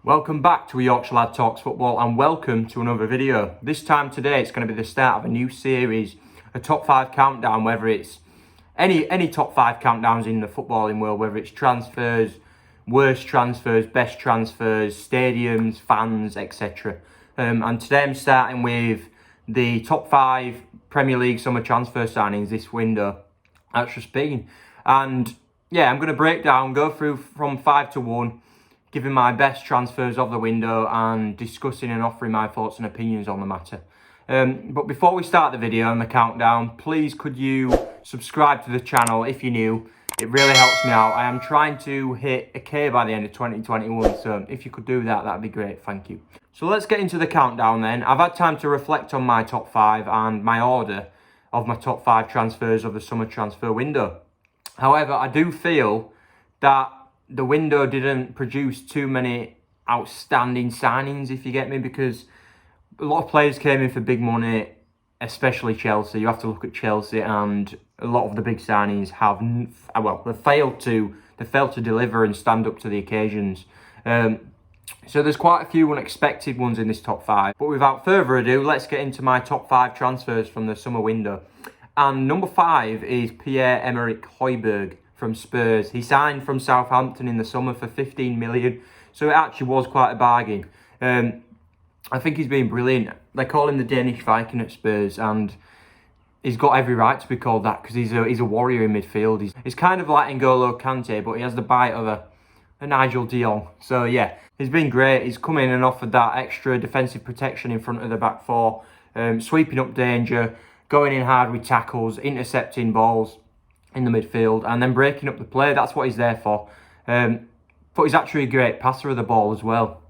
Welcome back to Yorkshire Lad Talks Football and welcome to another video. This time today it's going to be the start of a new series, a top 5 countdown, whether it's any top 5 countdowns in the footballing world, whether it's transfers, worst transfers, best transfers, stadiums, fans, etc. And today I'm starting with the top 5 Premier League summer transfer signings this window that's just been. And yeah, I'm going to break down, go through from 5 to 1, giving my best transfers of the window and discussing and offering my thoughts and opinions on the matter. But before we start the video and the countdown, please could you subscribe to the channel if you're new. It really helps me out. I am trying to hit a K by the end of 2021, so if you could do that, that'd be great, thank you. So let's get into the countdown then. I've had time to reflect on my top 5 and my order of my top 5 transfers of the summer transfer window. However, I do feel that the window didn't produce too many outstanding signings, if you get me, because a lot of players came in for big money, especially Chelsea. You have to look at Chelsea, and a lot of the big signings have, they failed to deliver and stand up to the occasions. So there's quite a few unexpected ones in this top 5. But without further ado, let's get into my top 5 transfers from the summer window. And number 5 is Pierre-Emerick Højbjerg from Spurs. He signed from Southampton in the summer for 15 million, so it actually was quite a bargain. I think he's been brilliant. They call him the Danish Viking at Spurs, and he's got every right to be called that because he's a warrior in midfield. He's kind of like N'Golo Kante, but he has the bite of a Nigel de Jong. So yeah, he's been great. He's come in and offered that extra defensive protection in front of the back four, sweeping up danger, going in hard with tackles, intercepting balls in the midfield, and then breaking up the play. That's what he's there for. But he's actually a great passer of the ball as well.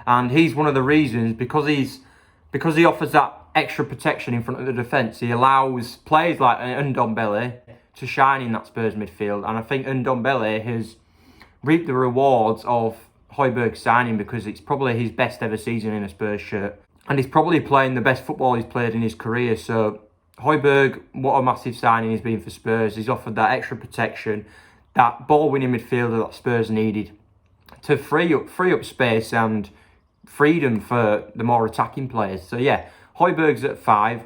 And he's one of the reasons, because he offers that extra protection in front of the defence, he allows players like Ndombele to shine in that Spurs midfield. And I think Ndombele has reaped the rewards of Højbjerg's signing, because it's probably his best ever season in a Spurs shirt. And he's probably playing the best football he's played in his career. So Højbjerg, what a massive signing he's been for Spurs. He's offered that extra protection, that ball-winning midfielder that Spurs needed to free up space and freedom for the more attacking players. So yeah, Højbjerg's at 5.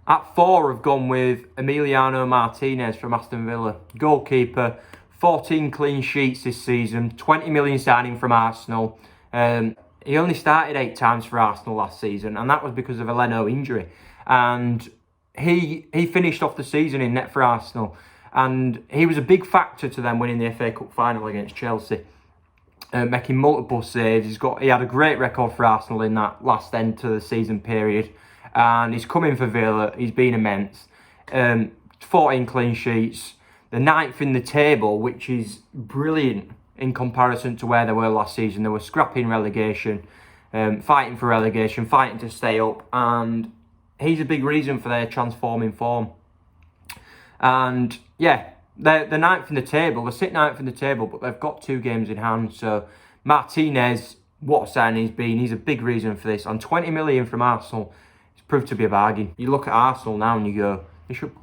At 4, I've gone with Emiliano Martinez from Aston Villa. Goalkeeper, 14 clean sheets this season, 20 million signing from Arsenal. He only started 8 times for Arsenal last season, and that was because of a Leno injury. And he finished off the season in net for Arsenal, and he was a big factor to them winning the FA Cup final against Chelsea, making multiple saves. He had a great record for Arsenal in that last end to the season period, and he's come in for Villa. He's been immense. 14 clean sheets, the 9th in the table, which is brilliant in comparison to where they were last season. They were scrapping relegation, fighting for relegation, fighting to stay up, and he's a big reason for their transforming form. And yeah, they're 9th in the table. They sit 9th in the table, but they've got 2 games in hand. So Martinez, what a signing he's been. He's a big reason for this. On 20 million from Arsenal, it's proved to be a bargain. You look at Arsenal now and you go,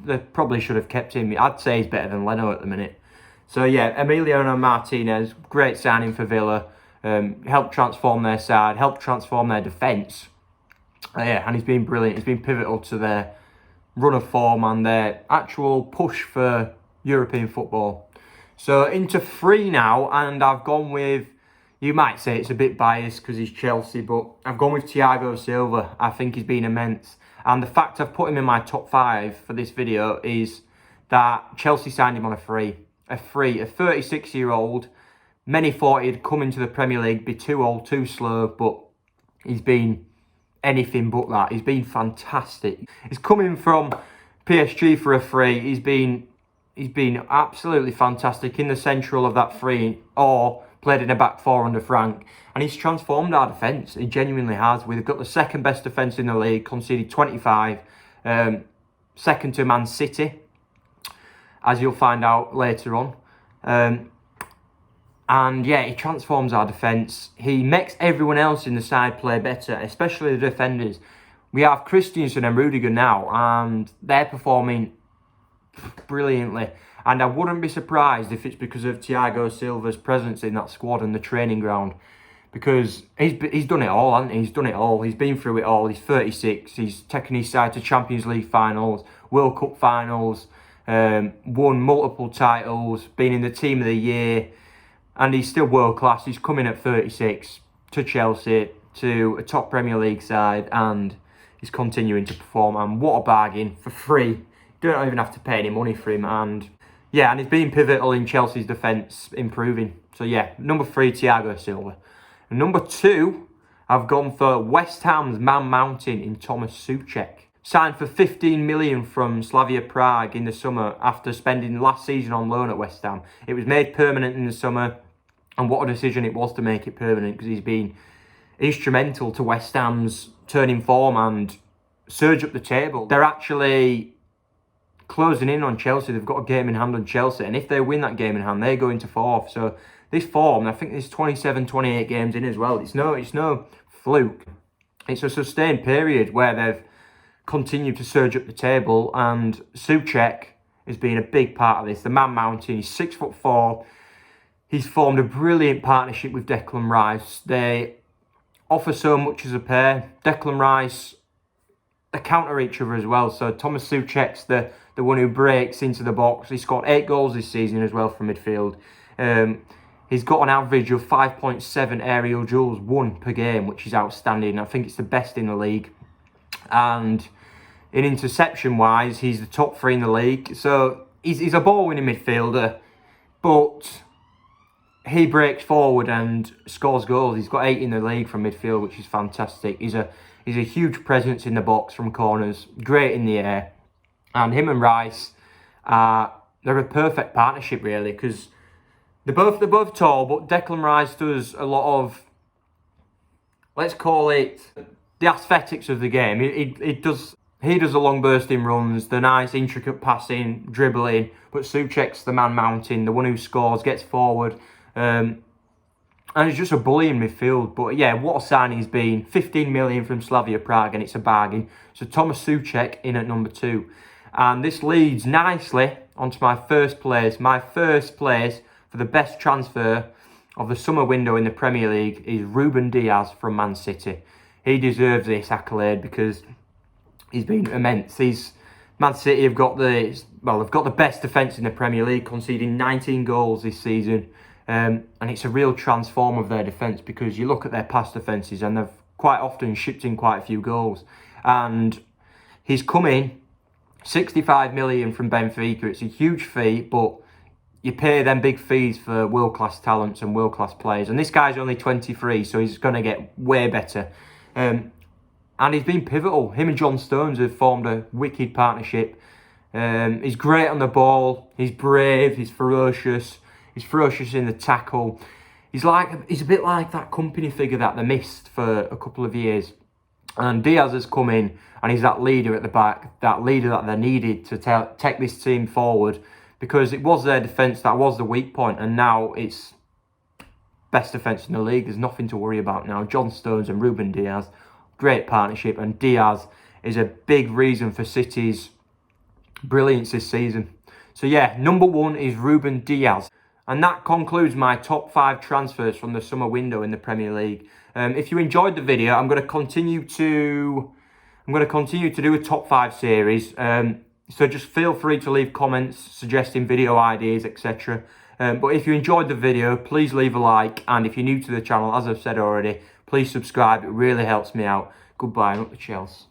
they probably should have kept him. I'd say he's better than Leno at the minute. So yeah, Emiliano Martinez, great signing for Villa. Helped transform their side, helped transform their defence. Yeah, and he's been brilliant. He's been pivotal to their run of form and their actual push for European football. So into 3 now, and I've gone with, you might say it's a bit biased because he's Chelsea, but I've gone with Thiago Silva. I think he's been immense. And the fact I've put him in my top 5 for this video is that Chelsea signed him on a free. A 36-year-old. Many thought he'd come into the Premier League, be too old, too slow, but he's been anything but that. He's been fantastic. He's coming from PSG for a free. He's been absolutely fantastic in the central of that free, or played in a back 4 under Frank, and he's transformed our defence. He genuinely has. We've got the 2nd best defence in the league, conceded 25, second to Man City, as you'll find out later on. And yeah, he transforms our defence. He makes everyone else in the side play better, especially the defenders. We have Christensen and Rudiger now, and they're performing brilliantly. And I wouldn't be surprised if it's because of Thiago Silva's presence in that squad and the training ground. because he's done it all, hasn't he? He's done it all. He's been through it all. He's 36. He's taken his side to Champions League finals, World Cup finals, won multiple titles, been in the team of the year, and he's still world class. He's coming at 36 to Chelsea, to a top Premier League side, and he's continuing to perform. And what a bargain for free. You don't even have to pay any money for him. And yeah, and he's been pivotal in Chelsea's defence, improving. So yeah, number 3, Thiago Silva. And number 2, I've gone for West Ham's man mountain in Thomas Souček. Signed for 15 million from Slavia Prague in the summer after spending last season on loan at West Ham. It was made permanent in the summer, and what a decision it was to make it permanent, because he's been instrumental to West Ham's turning form and surge up the table. They're actually closing in on Chelsea. They've got a game in hand on Chelsea, and if they win that game in hand, they go into 4th. So this form, I think there's 27, 28 games in as well. It's no fluke. It's a sustained period where they've continued to surge up the table, and Souček has been a big part of this. The man mountain, he's 6'4". He's formed a brilliant partnership with Declan Rice. They offer so much as a pair. Declan Rice, they counter each other as well. So Thomas Souček's the one who breaks into the box. He scored 8 goals this season as well from midfield. He's got an average of 5.7 aerial duels won per game, which is outstanding. I think it's the best in the league. And in interception-wise, he's the top 3 in the league. So he's a ball-winning midfielder, but he breaks forward and scores goals. He's got 8 in the league from midfield, which is fantastic. He's a huge presence in the box from corners, great in the air. And him and Rice, they're a perfect partnership, really, because they're both tall, but Declan Rice does a lot of, let's call it, the aesthetics of the game. He does the long bursting runs, the nice intricate passing, dribbling, but Souček's the man mountain, the one who scores, gets forward, and it's just a bully in midfield. But yeah, what a signing he's been. 15 million from Slavia Prague, and it's a bargain. So Thomas Souček in at number 2. And this leads nicely onto my first place. My first place for the best transfer of the summer window in the Premier League is Ruben Dias from Man City. He deserves this accolade because he's been immense. Man City have got the best defence in the Premier League, conceding 19 goals this season. And it's a real transform of their defence, because you look at their past defences and they've quite often shipped in quite a few goals. And he's come in 65 million from Benfica. It's a huge fee, but you pay them big fees for world-class talents and world-class players. And this guy's only 23, so he's going to get way better. And he's been pivotal. Him and John Stones have formed a wicked partnership. He's great on the ball. He's brave. He's ferocious. He's ferocious in the tackle. He's a bit like that company figure that they missed for a couple of years. And Diaz has come in, and he's that leader at the back, that leader that they needed to take this team forward, because it was their defence that was the weak point, and now it's best defence in the league. There's nothing to worry about now. John Stones and Ruben Dias, great partnership, and Diaz is a big reason for City's brilliance this season. So yeah, number 1 is Ruben Dias. And that concludes my top 5 transfers from the summer window in the Premier League. If you enjoyed the video, I'm going to continue to do a top 5 series. So just feel free to leave comments suggesting video ideas, etc. But if you enjoyed the video, please leave a like. And if you're new to the channel, as I've said already, please subscribe. It really helps me out. Goodbye, and up the Chelsea.